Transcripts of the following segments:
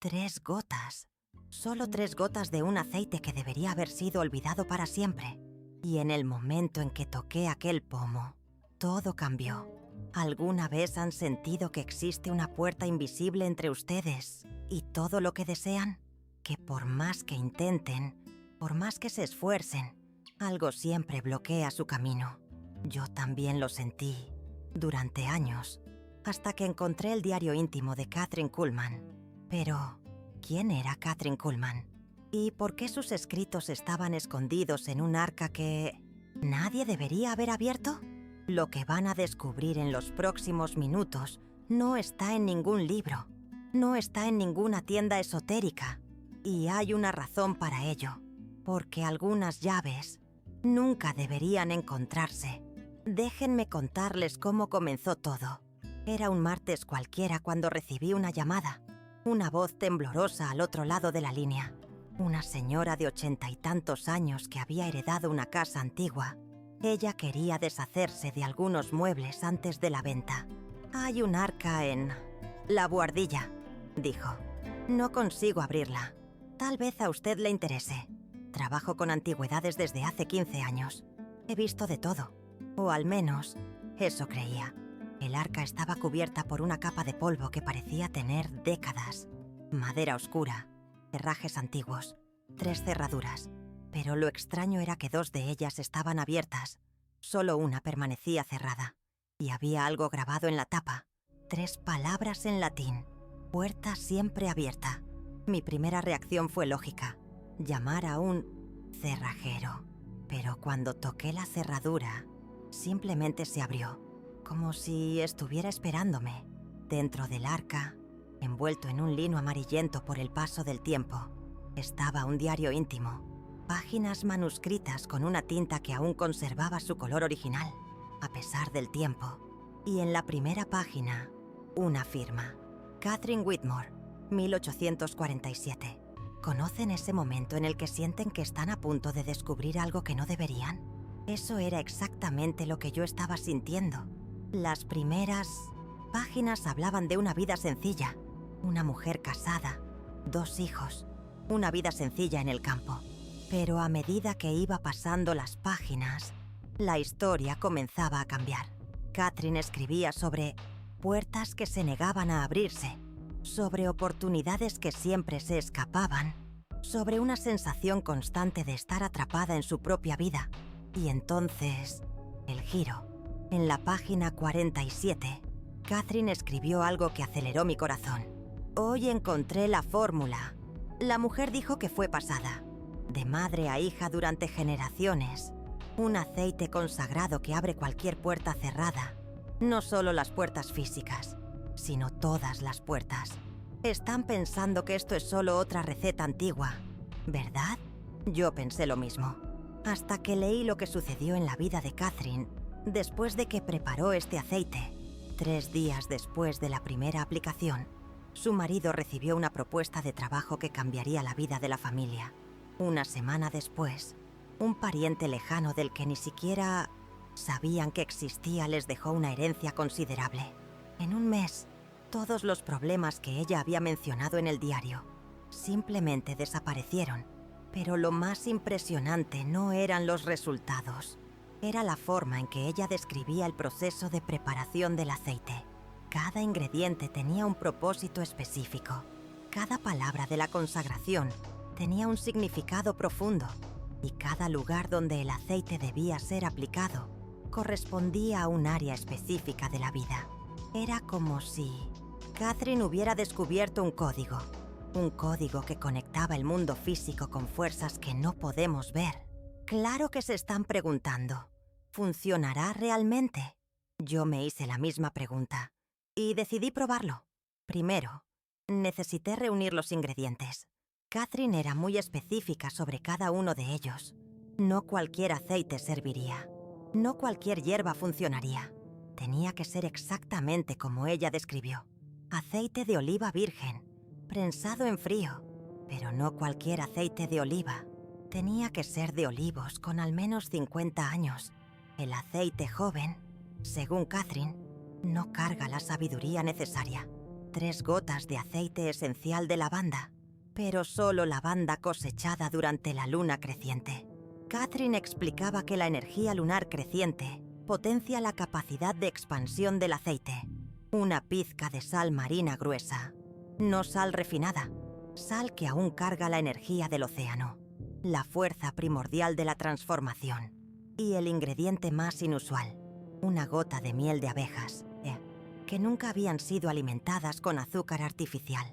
3 gotas. Solo 3 gotas de un aceite que debería haber sido olvidado para siempre. Y en el momento en que toqué aquel pomo, todo cambió. ¿Alguna vez han sentido que existe una puerta invisible entre ustedes y todo lo que desean? Que por más que intenten, por más que se esfuercen, algo siempre bloquea su camino. Yo también lo sentí durante años, hasta que encontré el diario íntimo de Kathryn Kuhlman. Pero, ¿quién era Kathryn Kuhlman? ¿Y por qué sus escritos estaban escondidos en un arca que nadie debería haber abierto? Lo que van a descubrir en los próximos minutos no está en ningún libro, no está en ninguna tienda esotérica. Y hay una razón para ello, porque algunas llaves nunca deberían encontrarse. Déjenme contarles cómo comenzó todo. Era un martes cualquiera cuando recibí una llamada, una voz temblorosa al otro lado de la línea. Una señora de 80 y tantos años que había heredado una casa antigua. Ella quería deshacerse de algunos muebles antes de la venta. Hay un arca en la buhardilla, dijo. No consigo abrirla. Tal vez a usted le interese. Trabajo con antigüedades desde hace 15 años. He visto de todo. O al menos, eso creía. El arca estaba cubierta por una capa de polvo que parecía tener décadas. Madera oscura, herrajes antiguos, 3 cerraduras. Pero lo extraño era que 2 de ellas estaban abiertas. Solo una permanecía cerrada. Y había algo grabado en la tapa. 3 palabras en latín. Puerta siempre abierta. Mi primera reacción fue lógica. Llamar a un cerrajero. Pero cuando toqué la cerradura, simplemente se abrió. Como si estuviera esperándome. Dentro del arca, envuelto en un lino amarillento por el paso del tiempo, estaba un diario íntimo. Páginas manuscritas con una tinta que aún conservaba su color original, a pesar del tiempo. Y en la primera página, una firma. Kathryn Whitmore, 1847. ¿Conocen ese momento en el que sienten que están a punto de descubrir algo que no deberían? Eso era exactamente lo que yo estaba sintiendo. Las primeras páginas hablaban de una vida sencilla, una mujer casada, 2 hijos, una vida sencilla en el campo. Pero a medida que iba pasando las páginas, la historia comenzaba a cambiar. Kathryn escribía sobre puertas que se negaban a abrirse, sobre oportunidades que siempre se escapaban, sobre una sensación constante de estar atrapada en su propia vida. Y entonces, el giro. En la página 47, Kathryn escribió algo que aceleró mi corazón. Hoy encontré la fórmula. La mujer dijo que fue pasada. De madre a hija durante generaciones. Un aceite consagrado que abre cualquier puerta cerrada. No solo las puertas físicas, sino todas las puertas. Están pensando que esto es solo otra receta antigua, ¿verdad? Yo pensé lo mismo. Hasta que leí lo que sucedió en la vida de Kathryn después de que preparó este aceite. 3 días después de la primera aplicación, su marido recibió una propuesta de trabajo que cambiaría la vida de la familia. Una semana después, un pariente lejano del que ni siquiera sabían que existía les dejó una herencia considerable. En un mes, todos los problemas que ella había mencionado en el diario simplemente desaparecieron. Pero lo más impresionante no eran los resultados. Era la forma en que ella describía el proceso de preparación del aceite. Cada ingrediente tenía un propósito específico. Cada palabra de la consagración tenía un significado profundo. Y cada lugar donde el aceite debía ser aplicado correspondía a un área específica de la vida. Era como si Kathryn hubiera descubierto un código que conectaba el mundo físico con fuerzas que no podemos ver. Claro que se están preguntando, ¿funcionará realmente? Yo me hice la misma pregunta y decidí probarlo. Primero, necesité reunir los ingredientes. Kathryn era muy específica sobre cada uno de ellos. No cualquier aceite serviría. No cualquier hierba funcionaría. Tenía que ser exactamente como ella describió. Aceite de oliva virgen, prensado en frío, pero no cualquier aceite de oliva. Tenía que ser de olivos con al menos 50 años. El aceite joven, según Kathryn, no carga la sabiduría necesaria. 3 gotas de aceite esencial de lavanda, pero solo lavanda cosechada durante la luna creciente. Catherine explicaba que la energía lunar creciente potencia la capacidad de expansión del aceite. Una pizca de sal marina gruesa, no sal refinada, sal que aún carga la energía del océano, la fuerza primordial de la transformación. Y el ingrediente más inusual, una gota de miel de abejas, que nunca habían sido alimentadas con azúcar artificial.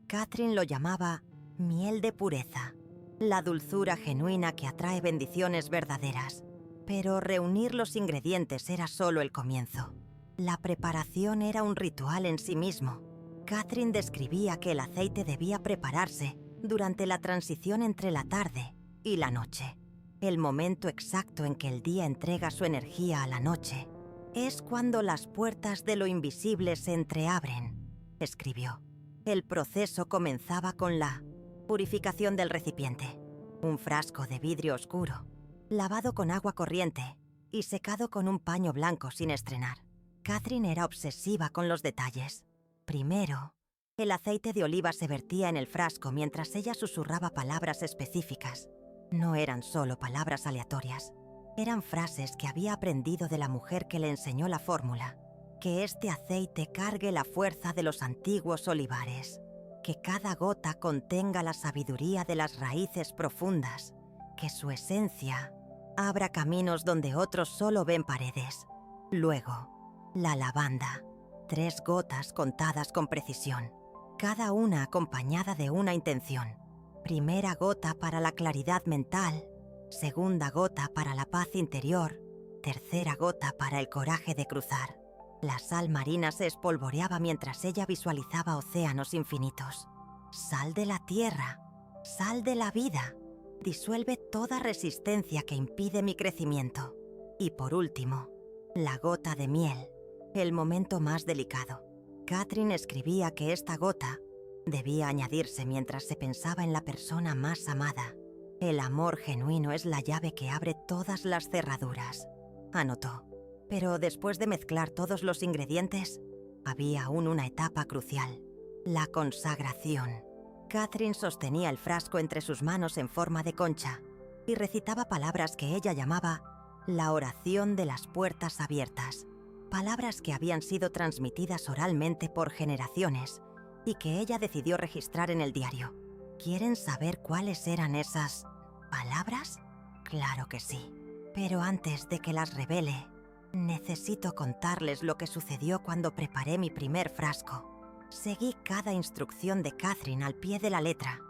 Catherine lo llamaba miel de pureza, la dulzura genuina que atrae bendiciones verdaderas. Pero reunir los ingredientes era solo el comienzo. La preparación era un ritual en sí mismo. Catherine describía que el aceite debía prepararse durante la transición entre la tarde y la noche. El momento exacto en que el día entrega su energía a la noche es cuando las puertas de lo invisible se entreabren, escribió. El proceso comenzaba con la purificación del recipiente, un frasco de vidrio oscuro, lavado con agua corriente y secado con un paño blanco sin estrenar. Catherine era obsesiva con los detalles. Primero, el aceite de oliva se vertía en el frasco mientras ella susurraba palabras específicas. No eran solo palabras aleatorias. Eran frases que había aprendido de la mujer que le enseñó la fórmula. Que este aceite cargue la fuerza de los antiguos olivares. Que cada gota contenga la sabiduría de las raíces profundas. Que su esencia abra caminos donde otros solo ven paredes. Luego, la lavanda. 3 gotas contadas con precisión, cada una acompañada de una intención. Primera gota para la claridad mental, segunda gota para la paz interior, tercera gota para el coraje de cruzar. La sal marina se espolvoreaba mientras ella visualizaba océanos infinitos. Sal de la tierra, sal de la vida, disuelve toda resistencia que impide mi crecimiento. Y por último, la gota de miel, el momento más delicado. Catherine escribía que esta gota debía añadirse mientras se pensaba en la persona más amada. El amor genuino es la llave que abre todas las cerraduras, anotó. Pero después de mezclar todos los ingredientes, había aún una etapa crucial, la consagración. Catherine sostenía el frasco entre sus manos en forma de concha y recitaba palabras que ella llamaba la oración de las puertas abiertas. Palabras que habían sido transmitidas oralmente por generaciones y que ella decidió registrar en el diario. ¿Quieren saber cuáles eran esas palabras? Claro que sí. Pero antes de que las revele, necesito contarles lo que sucedió cuando preparé mi primer frasco. Seguí cada instrucción de Catherine al pie de la letra.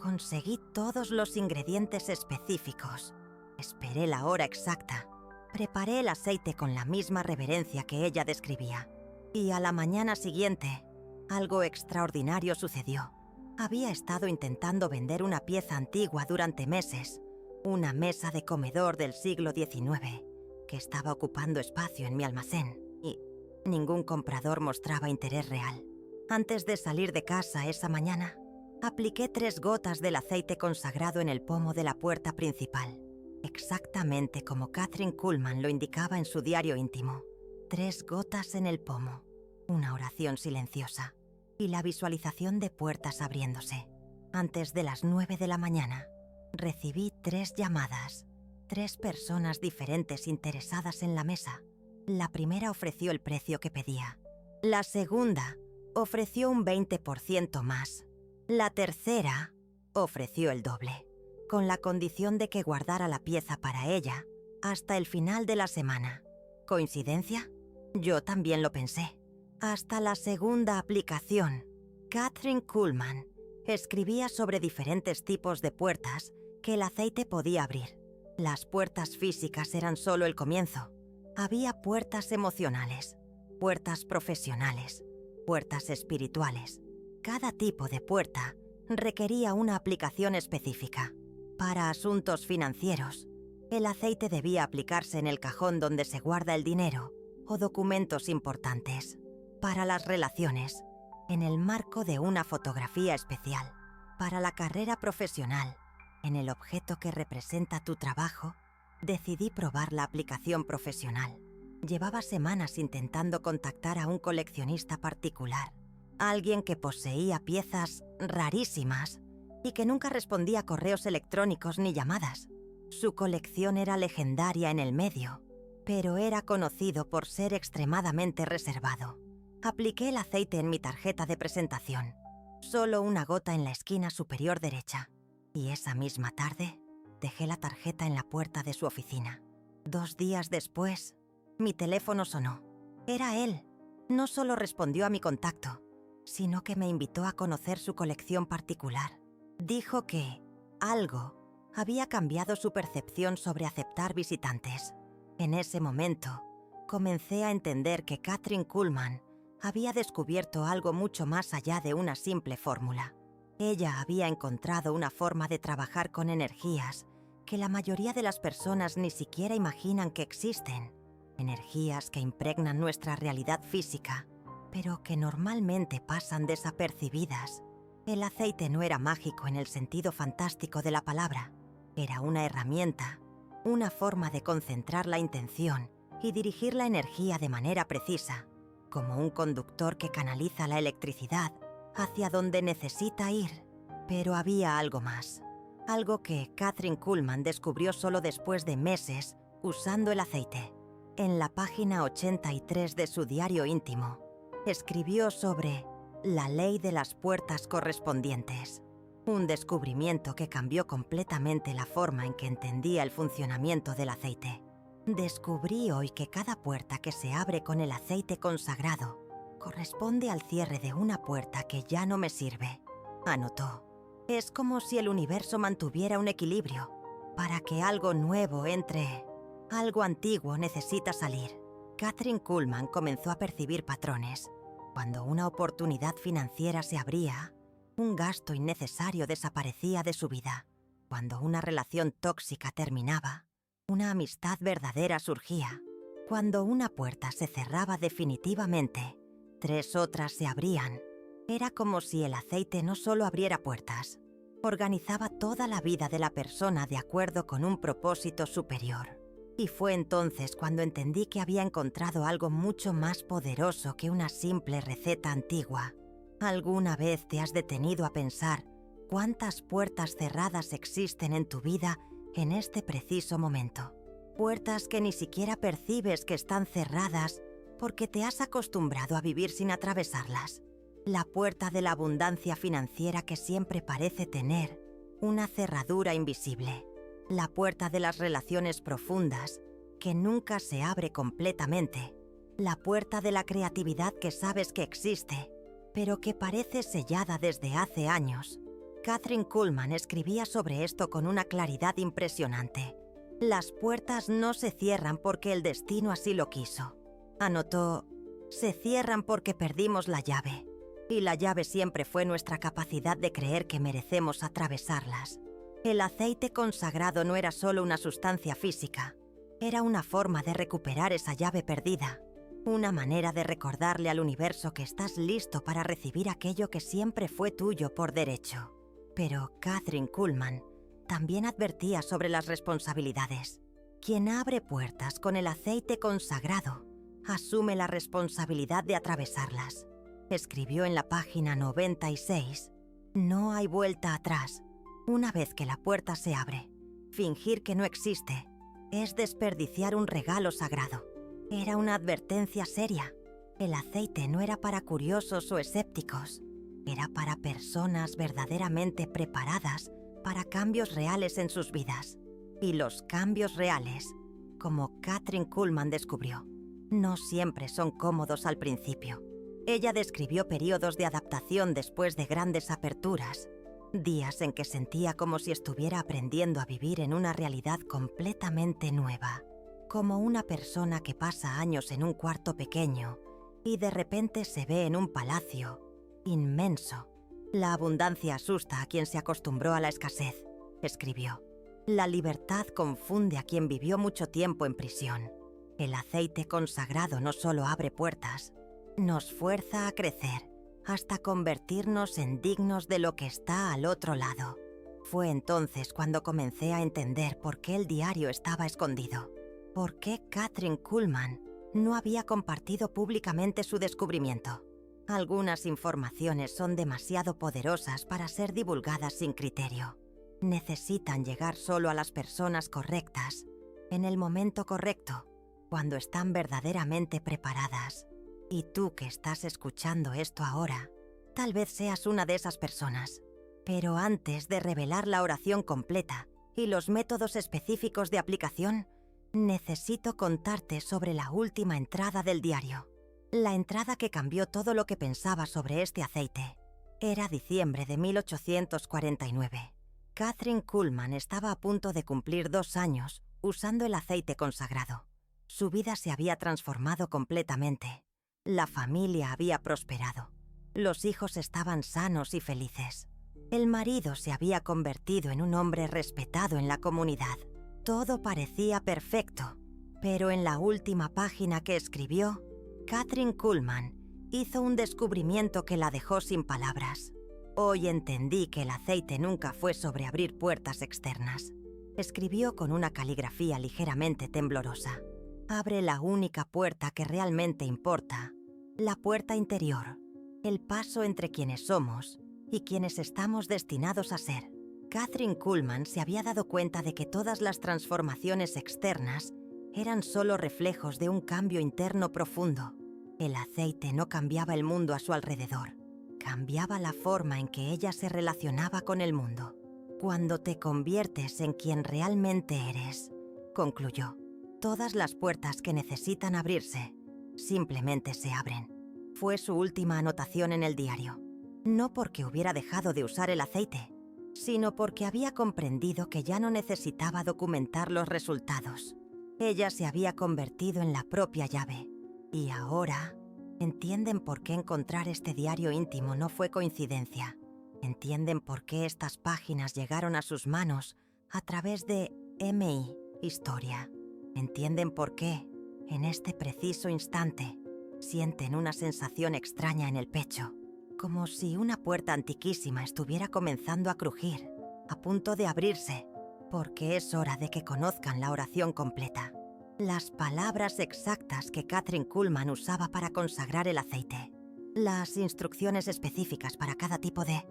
Conseguí todos los ingredientes específicos. Esperé la hora exacta. Preparé el aceite con la misma reverencia que ella describía. Y a la mañana siguiente, algo extraordinario sucedió. Había estado intentando vender una pieza antigua durante meses, una mesa de comedor del siglo XIX, que estaba ocupando espacio en mi almacén, y ningún comprador mostraba interés real. Antes de salir de casa esa mañana, apliqué 3 gotas del aceite consagrado en el pomo de la puerta principal. Exactamente como Kathryn Kuhlman lo indicaba en su diario íntimo. 3 gotas en el pomo, una oración silenciosa y la visualización de puertas abriéndose. Antes de las 9 de la mañana, recibí 3 llamadas, 3 personas diferentes interesadas en la mesa. La primera ofreció el precio que pedía. La segunda ofreció un 20% más. La tercera ofreció el doble, con la condición de que guardara la pieza para ella hasta el final de la semana. ¿Coincidencia? Yo también lo pensé. Hasta la segunda aplicación, Kathryn Kuhlman escribía sobre diferentes tipos de puertas que el aceite podía abrir. Las puertas físicas eran solo el comienzo. Había puertas emocionales, puertas profesionales, puertas espirituales. Cada tipo de puerta requería una aplicación específica. Para asuntos financieros, el aceite debía aplicarse en el cajón donde se guarda el dinero o documentos importantes. Para las relaciones, en el marco de una fotografía especial. Para la carrera profesional, en el objeto que representa tu trabajo, decidí probar la aplicación profesional. Llevaba semanas intentando contactar a un coleccionista particular, Alguien que poseía piezas rarísimas y que nunca respondía a correos electrónicos ni llamadas. Su colección era legendaria en el medio, pero era conocido por ser extremadamente reservado. Apliqué el aceite en mi tarjeta de presentación, solo una gota en la esquina superior derecha, y esa misma tarde dejé la tarjeta en la puerta de su oficina. 2 días después, mi teléfono sonó. Era él. No solo respondió a mi contacto, sino que me invitó a conocer su colección particular. Dijo que algo había cambiado su percepción sobre aceptar visitantes. En ese momento, comencé a entender que Kathryn Kuhlman había descubierto algo mucho más allá de una simple fórmula. Ella había encontrado una forma de trabajar con energías que la mayoría de las personas ni siquiera imaginan que existen. Energías que impregnan nuestra realidad física, pero que normalmente pasan desapercibidas. El aceite no era mágico en el sentido fantástico de la palabra. Era una herramienta, una forma de concentrar la intención y dirigir la energía de manera precisa, como un conductor que canaliza la electricidad hacia donde necesita ir. Pero había algo más, algo que Kathryn Kuhlman descubrió solo después de meses usando el aceite. En la página 83 de su diario íntimo, escribió sobre la ley de las puertas correspondientes, un descubrimiento que cambió completamente la forma en que entendía el funcionamiento del aceite. Descubrí hoy que cada puerta que se abre con el aceite consagrado corresponde al cierre de una puerta que ya no me sirve, anotó. Es como si el universo mantuviera un equilibrio. Para que algo nuevo entre, algo antiguo necesita salir. Kathryn Kuhlman comenzó a percibir patrones. Cuando una oportunidad financiera se abría, un gasto innecesario desaparecía de su vida. Cuando una relación tóxica terminaba, una amistad verdadera surgía. Cuando una puerta se cerraba definitivamente, 3 otras se abrían. Era como si el aceite no solo abriera puertas, organizaba toda la vida de la persona de acuerdo con un propósito superior. Y fue entonces cuando entendí que había encontrado algo mucho más poderoso que una simple receta antigua. ¿Alguna vez te has detenido a pensar cuántas puertas cerradas existen en tu vida en este preciso momento? Puertas que ni siquiera percibes que están cerradas porque te has acostumbrado a vivir sin atravesarlas. La puerta de la abundancia financiera que siempre parece tener una cerradura invisible. La puerta de las relaciones profundas, que nunca se abre completamente. La puerta de la creatividad que sabes que existe, pero que parece sellada desde hace años. Kathryn Kuhlman escribía sobre esto con una claridad impresionante. Las puertas no se cierran porque el destino así lo quiso. Anotó, se cierran porque perdimos la llave. Y la llave siempre fue nuestra capacidad de creer que merecemos atravesarlas. El aceite consagrado no era solo una sustancia física, era una forma de recuperar esa llave perdida, una manera de recordarle al universo que estás listo para recibir aquello que siempre fue tuyo por derecho. Pero Kathryn Kuhlman también advertía sobre las responsabilidades. Quien abre puertas con el aceite consagrado asume la responsabilidad de atravesarlas. Escribió en la página 96, no hay vuelta atrás. Una vez que la puerta se abre, fingir que no existe es desperdiciar un regalo sagrado. Era una advertencia seria. El aceite no era para curiosos o escépticos, era para personas verdaderamente preparadas para cambios reales en sus vidas. Y los cambios reales, como Kathryn Kuhlman descubrió, no siempre son cómodos al principio. Ella describió periodos de adaptación después de grandes aperturas, días en que sentía como si estuviera aprendiendo a vivir en una realidad completamente nueva, como una persona que pasa años en un cuarto pequeño y de repente se ve en un palacio inmenso. La abundancia asusta a quien se acostumbró a la escasez, escribió. La libertad confunde a quien vivió mucho tiempo en prisión. El aceite consagrado no solo abre puertas, nos fuerza a crecer hasta convertirnos en dignos de lo que está al otro lado. Fue entonces cuando comencé a entender por qué el diario estaba escondido, por qué Kathryn Kuhlman no había compartido públicamente su descubrimiento. Algunas informaciones son demasiado poderosas para ser divulgadas sin criterio. Necesitan llegar solo a las personas correctas, en el momento correcto, cuando están verdaderamente preparadas. Y tú que estás escuchando esto ahora, tal vez seas una de esas personas. Pero antes de revelar la oración completa y los métodos específicos de aplicación, necesito contarte sobre la última entrada del diario. La entrada que cambió todo lo que pensaba sobre este aceite. Era diciembre de 1849. Kathryn Kuhlman estaba a punto de cumplir 2 años usando el aceite consagrado. Su vida se había transformado completamente. La familia había prosperado. Los hijos estaban sanos y felices. El marido se había convertido en un hombre respetado en la comunidad. Todo parecía perfecto, pero en la última página que escribió, Kathryn Kuhlman hizo un descubrimiento que la dejó sin palabras. Hoy entendí que el aceite nunca fue sobre abrir puertas externas. Escribió con una caligrafía ligeramente temblorosa. Abre la única puerta que realmente importa, la puerta interior, el paso entre quienes somos y quienes estamos destinados a ser. Kathryn Kuhlman se había dado cuenta de que todas las transformaciones externas eran solo reflejos de un cambio interno profundo. El aceite no cambiaba el mundo a su alrededor, cambiaba la forma en que ella se relacionaba con el mundo. Cuando te conviertes en quien realmente eres, concluyó, todas las puertas que necesitan abrirse simplemente se abren. Fue su última anotación en el diario. No porque hubiera dejado de usar el aceite, sino porque había comprendido que ya no necesitaba documentar los resultados. Ella se había convertido en la propia llave. Y ahora entienden por qué encontrar este diario íntimo no fue coincidencia. Entienden por qué estas páginas llegaron a sus manos a través de MI Historia. Entienden por qué, en este preciso instante, sienten una sensación extraña en el pecho, como si una puerta antiquísima estuviera comenzando a crujir, a punto de abrirse, porque es hora de que conozcan la oración completa. Las palabras exactas que Kathryn Kuhlman usaba para consagrar el aceite. Las instrucciones específicas para cada tipo de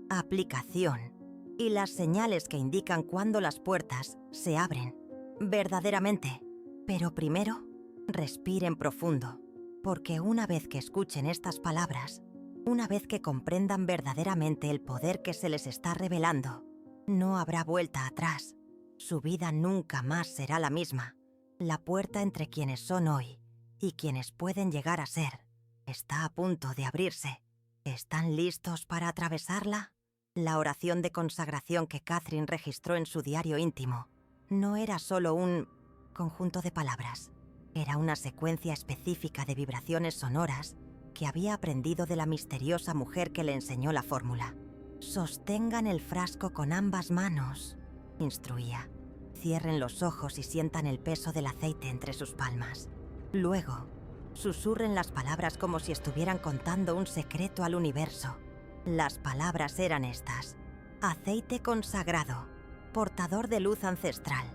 aplicación. Y las señales que indican cuándo las puertas se abren verdaderamente. Pero primero, respiren profundo, porque una vez que escuchen estas palabras, una vez que comprendan verdaderamente el poder que se les está revelando, no habrá vuelta atrás. Su vida nunca más será la misma. La puerta entre quienes son hoy y quienes pueden llegar a ser está a punto de abrirse. ¿Están listos para atravesarla? La oración de consagración que Kathryn registró en su diario íntimo no era solo un conjunto de palabras. Era una secuencia específica de vibraciones sonoras que había aprendido de la misteriosa mujer que le enseñó la fórmula. Sostengan el frasco con ambas manos, instruía. Cierren los ojos y sientan el peso del aceite entre sus palmas. Luego, susurren las palabras como si estuvieran contando un secreto al universo. Las palabras eran estas: aceite consagrado, portador de luz ancestral.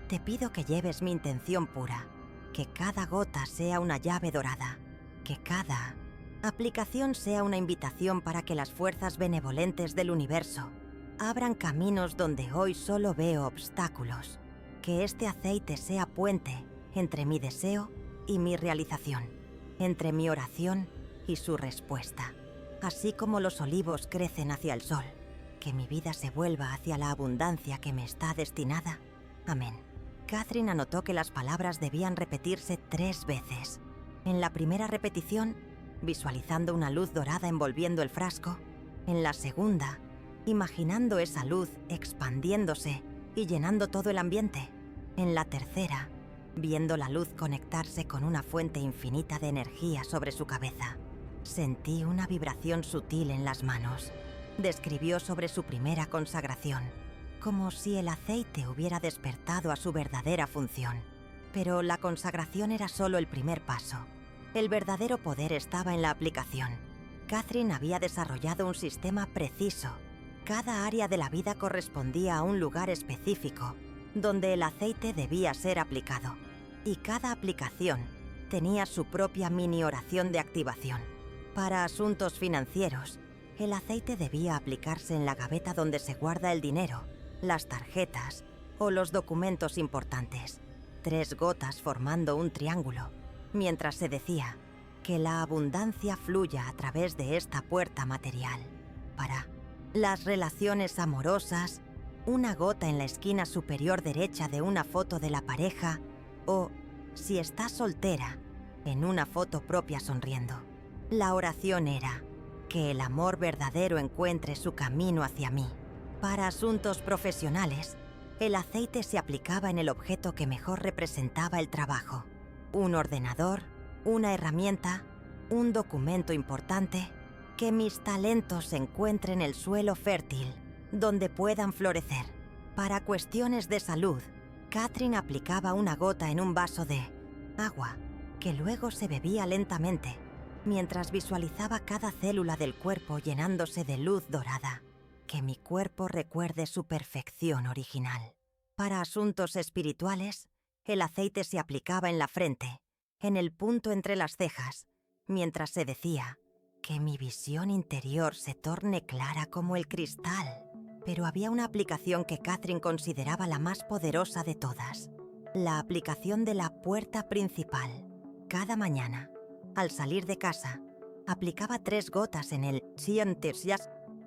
Te pido que lleves mi intención pura, que cada gota sea una llave dorada, que cada aplicación sea una invitación para que las fuerzas benevolentes del universo abran caminos donde hoy solo veo obstáculos. Que este aceite sea puente entre mi deseo y mi realización, entre mi oración y su respuesta. Así como los olivos crecen hacia el sol, que mi vida se vuelva hacia la abundancia que me está destinada. Amén. Kathryn anotó que las palabras debían repetirse 3 veces. En la primera repetición, visualizando una luz dorada envolviendo el frasco. En la segunda, imaginando esa luz expandiéndose y llenando todo el ambiente. En la tercera, viendo la luz conectarse con una fuente infinita de energía sobre su cabeza. Sentí una vibración sutil en las manos. Describió sobre su primera consagración, como si el aceite hubiera despertado a su verdadera función. Pero la consagración era solo el primer paso. El verdadero poder estaba en la aplicación. Kathryn había desarrollado un sistema preciso. Cada área de la vida correspondía a un lugar específico, donde el aceite debía ser aplicado. Y cada aplicación tenía su propia mini oración de activación. Para asuntos financieros, el aceite debía aplicarse en la gaveta donde se guarda el dinero, las tarjetas o los documentos importantes. 3 gotas formando un triángulo, mientras se decía que la abundancia fluya a través de esta puerta material. Para las relaciones amorosas, 1 gota en la esquina superior derecha de una foto de la pareja o, si está soltera, en una foto propia sonriendo. La oración era que el amor verdadero encuentre su camino hacia mí. Para asuntos profesionales, el aceite se aplicaba en el objeto que mejor representaba el trabajo. Un ordenador, una herramienta, un documento importante. Que mis talentos encuentren el suelo fértil, donde puedan florecer. Para cuestiones de salud, Catherine aplicaba 1 gota en un vaso de agua, que luego se bebía lentamente, mientras visualizaba cada célula del cuerpo llenándose de luz dorada. Que mi cuerpo recuerde su perfección original. Para asuntos espirituales, el aceite se aplicaba en la frente, en el punto entre las cejas, mientras se decía que mi visión interior se torne clara como el cristal. Pero había una aplicación que Catherine consideraba la más poderosa de todas. La aplicación de la puerta principal. Cada mañana, al salir de casa, aplicaba 3 gotas en el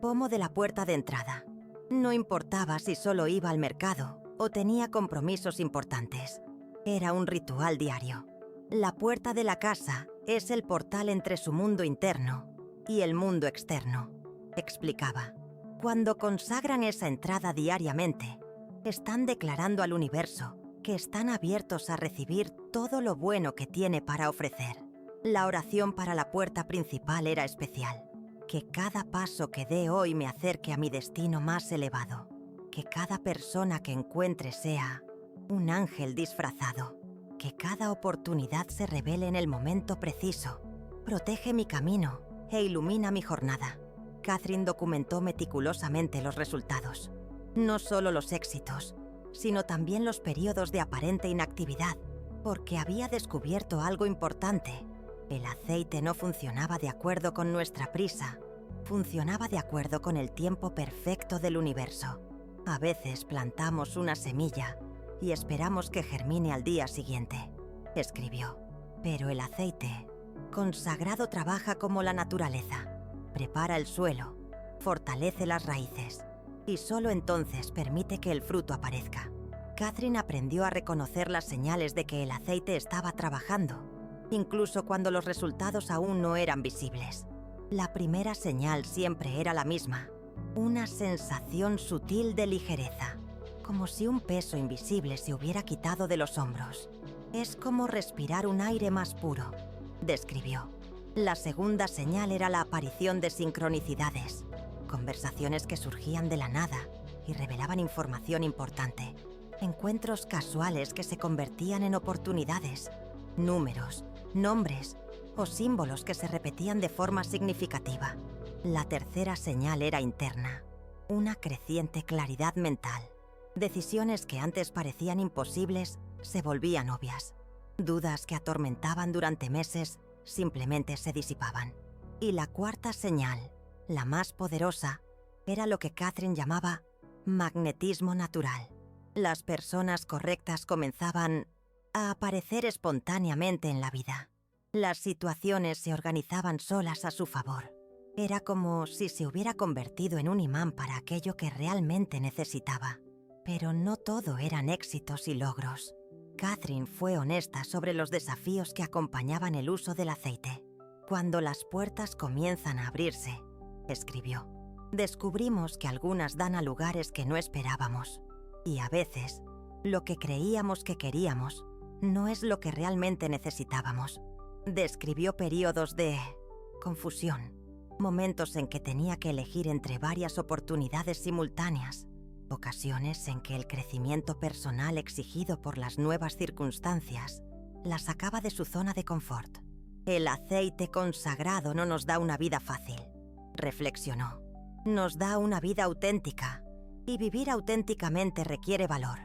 pomo de la puerta de entrada. No importaba si solo iba al mercado o tenía compromisos importantes. Era un ritual diario. La puerta de la casa es el portal entre su mundo interno y el mundo externo, explicaba. Cuando consagran esa entrada diariamente, están declarando al universo que están abiertos a recibir todo lo bueno que tiene para ofrecer. La oración para la puerta principal era especial. Que cada paso que dé hoy me acerque a mi destino más elevado. Que cada persona que encuentre sea un ángel disfrazado. Que cada oportunidad se revele en el momento preciso. Protege mi camino e ilumina mi jornada. Catherine documentó meticulosamente los resultados. No solo los éxitos, sino también los periodos de aparente inactividad, porque había descubierto algo importante. El aceite no funcionaba de acuerdo con nuestra prisa, funcionaba de acuerdo con el tiempo perfecto del universo. A veces plantamos una semilla y esperamos que germine al día siguiente, escribió. Pero el aceite consagrado trabaja como la naturaleza. Prepara el suelo, fortalece las raíces y solo entonces permite que el fruto aparezca. Catherine aprendió a reconocer las señales de que el aceite estaba trabajando, incluso cuando los resultados aún no eran visibles. La primera señal siempre era la misma, una sensación sutil de ligereza, como si un peso invisible se hubiera quitado de los hombros. Es como respirar un aire más puro, describió. La segunda señal era la aparición de sincronicidades, conversaciones que surgían de la nada y revelaban información importante, encuentros casuales que se convertían en oportunidades, números, nombres o símbolos que se repetían de forma significativa. La tercera señal era interna, una creciente claridad mental. Decisiones que antes parecían imposibles se volvían obvias. Dudas que atormentaban durante meses simplemente se disipaban. Y la cuarta señal, la más poderosa, era lo que Catherine llamaba magnetismo natural. Las personas correctas comenzaban a aparecer espontáneamente en la vida. Las situaciones se organizaban solas a su favor. Era como si se hubiera convertido en un imán para aquello que realmente necesitaba. Pero no todo eran éxitos y logros. Catherine fue honesta sobre los desafíos que acompañaban el uso del aceite. Cuando las puertas comienzan a abrirse, escribió, descubrimos que algunas dan a lugares que no esperábamos. Y a veces, lo que creíamos que queríamos no es lo que realmente necesitábamos. Describió periodos de confusión, momentos en que tenía que elegir entre varias oportunidades simultáneas, ocasiones en que el crecimiento personal exigido por las nuevas circunstancias la sacaba de su zona de confort. El aceite consagrado no nos da una vida fácil, reflexionó. Nos da una vida auténtica, y vivir auténticamente requiere valor.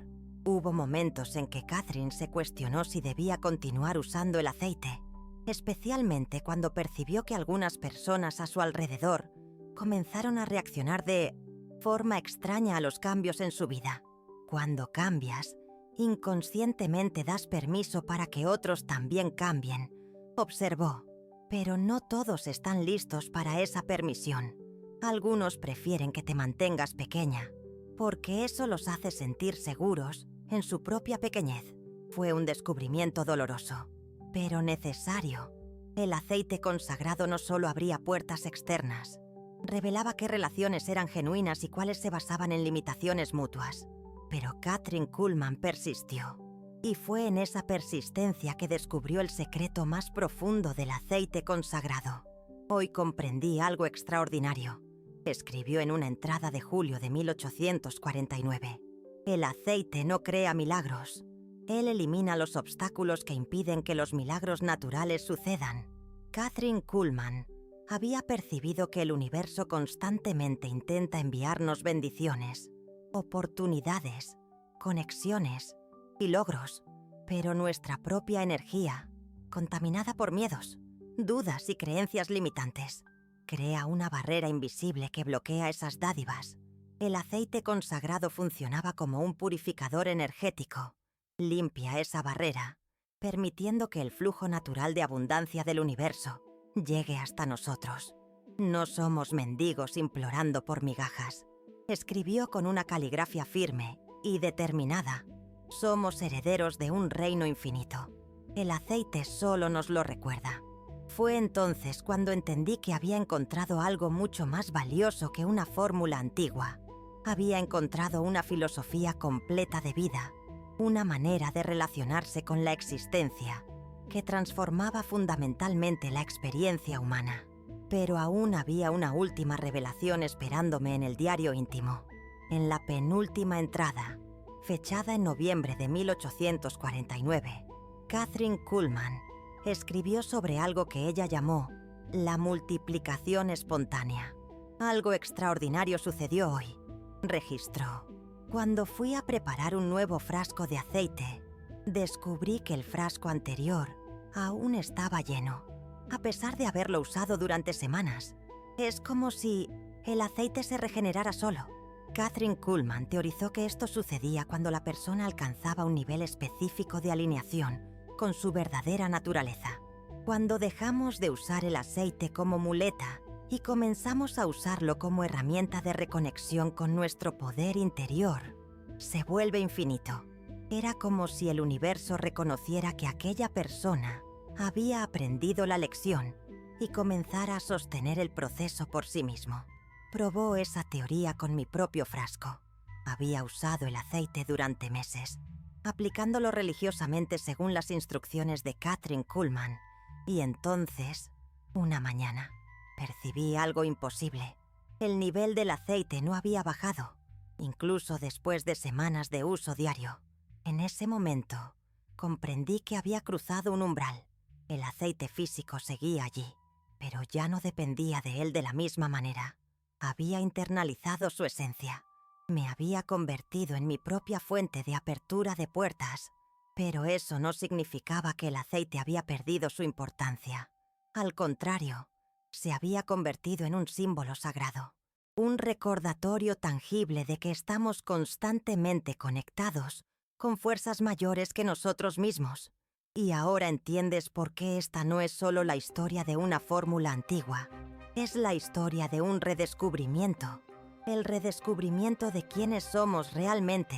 Hubo momentos en que Catherine se cuestionó si debía continuar usando el aceite, especialmente cuando percibió que algunas personas a su alrededor comenzaron a reaccionar de forma extraña a los cambios en su vida. Cuando cambias, inconscientemente das permiso para que otros también cambien, observó. Pero no todos están listos para esa permisión. Algunos prefieren que te mantengas pequeña, porque eso los hace sentir seguros en su propia pequeñez. Fue un descubrimiento doloroso, pero necesario. El aceite consagrado no solo abría puertas externas, revelaba qué relaciones eran genuinas y cuáles se basaban en limitaciones mutuas. Pero Kathryn Kuhlman persistió, y fue en esa persistencia que descubrió el secreto más profundo del aceite consagrado. Hoy comprendí algo extraordinario, escribió en una entrada de julio de 1849. El aceite no crea milagros. Él elimina los obstáculos que impiden que los milagros naturales sucedan. Kathryn Kuhlman había percibido que el universo constantemente intenta enviarnos bendiciones, oportunidades, conexiones y logros, pero nuestra propia energía, contaminada por miedos, dudas y creencias limitantes, crea una barrera invisible que bloquea esas dádivas. El aceite consagrado funcionaba como un purificador energético. Limpia esa barrera, permitiendo que el flujo natural de abundancia del universo llegue hasta nosotros. No somos mendigos implorando por migajas, escribió con una caligrafía firme y determinada. Somos herederos de un reino infinito. El aceite solo nos lo recuerda. Fue entonces cuando entendí que había encontrado algo mucho más valioso que una fórmula antigua. Había encontrado una filosofía completa de vida, una manera de relacionarse con la existencia que transformaba fundamentalmente la experiencia humana. Pero aún había una última revelación esperándome en el diario íntimo. En la penúltima entrada, fechada en noviembre de 1849, Kathryn Kuhlman escribió sobre algo que ella llamó la multiplicación espontánea. Algo extraordinario sucedió hoy, registró. Cuando fui a preparar un nuevo frasco de aceite, descubrí que el frasco anterior aún estaba lleno, a pesar de haberlo usado durante semanas. Es como si el aceite se regenerara solo. Kathryn Kuhlman teorizó que esto sucedía cuando la persona alcanzaba un nivel específico de alineación con su verdadera naturaleza. Cuando dejamos de usar el aceite como muleta y comenzamos a usarlo como herramienta de reconexión con nuestro poder interior, se vuelve infinito. Era como si el universo reconociera que aquella persona había aprendido la lección y comenzara a sostener el proceso por sí mismo. Probó esa teoría con mi propio frasco. Había usado el aceite durante meses, aplicándolo religiosamente según las instrucciones de Kathryn Kuhlman, y entonces, una mañana, percibí algo imposible. El nivel del aceite no había bajado, incluso después de semanas de uso diario. En ese momento, comprendí que había cruzado un umbral. El aceite físico seguía allí, pero ya no dependía de él de la misma manera. Había internalizado su esencia. Me había convertido en mi propia fuente de apertura de puertas, pero eso no significaba que el aceite había perdido su importancia. Al contrario, se había convertido en un símbolo sagrado, un recordatorio tangible de que estamos constantemente conectados con fuerzas mayores que nosotros mismos. Y ahora entiendes por qué esta no es solo la historia de una fórmula antigua, es la historia de un redescubrimiento, el redescubrimiento de quiénes somos realmente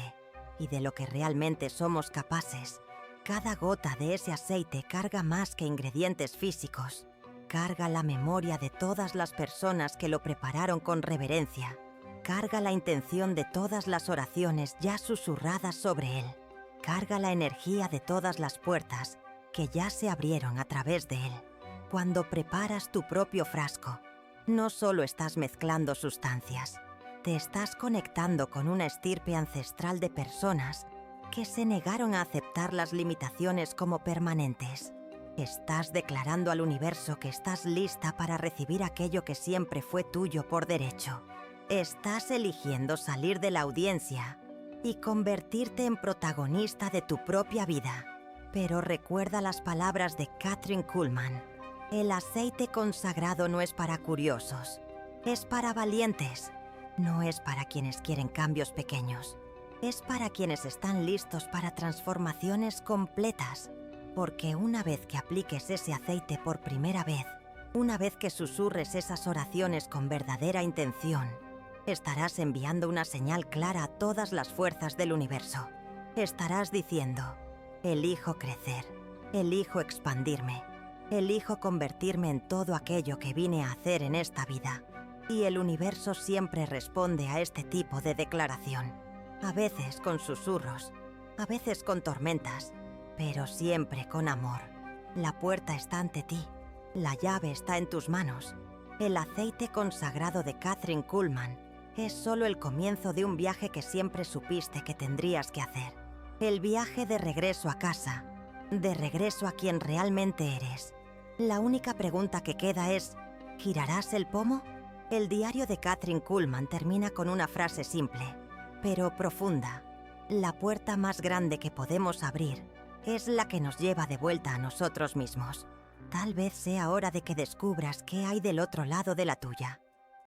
y de lo que realmente somos capaces. Cada gota de ese aceite carga más que ingredientes físicos, carga la memoria de todas las personas que lo prepararon con reverencia, carga la intención de todas las oraciones ya susurradas sobre él, carga la energía de todas las puertas que ya se abrieron a través de él. Cuando preparas tu propio frasco, no solo estás mezclando sustancias, te estás conectando con una estirpe ancestral de personas que se negaron a aceptar las limitaciones como permanentes. Estás declarando al universo que estás lista para recibir aquello que siempre fue tuyo por derecho. Estás eligiendo salir de la audiencia y convertirte en protagonista de tu propia vida. Pero recuerda las palabras de Kathryn Kuhlman. El aceite consagrado no es para curiosos, es para valientes. No es para quienes quieren cambios pequeños. Es para quienes están listos para transformaciones completas. Porque una vez que apliques ese aceite por primera vez, una vez que susurres esas oraciones con verdadera intención, estarás enviando una señal clara a todas las fuerzas del universo. Estarás diciendo: elijo crecer, elijo expandirme, elijo convertirme en todo aquello que vine a hacer en esta vida. Y el universo siempre responde a este tipo de declaración. A veces con susurros, a veces con tormentas, pero siempre con amor. La puerta está ante ti, la llave está en tus manos. El aceite consagrado de Kathryn Kuhlman es solo el comienzo de un viaje que siempre supiste que tendrías que hacer. El viaje de regreso a casa, de regreso a quien realmente eres. La única pregunta que queda es: ¿girarás el pomo? El diario de Kathryn Kuhlman termina con una frase simple, pero profunda. La puerta más grande que podemos abrir es la que nos lleva de vuelta a nosotros mismos. Tal vez sea hora de que descubras qué hay del otro lado de la tuya.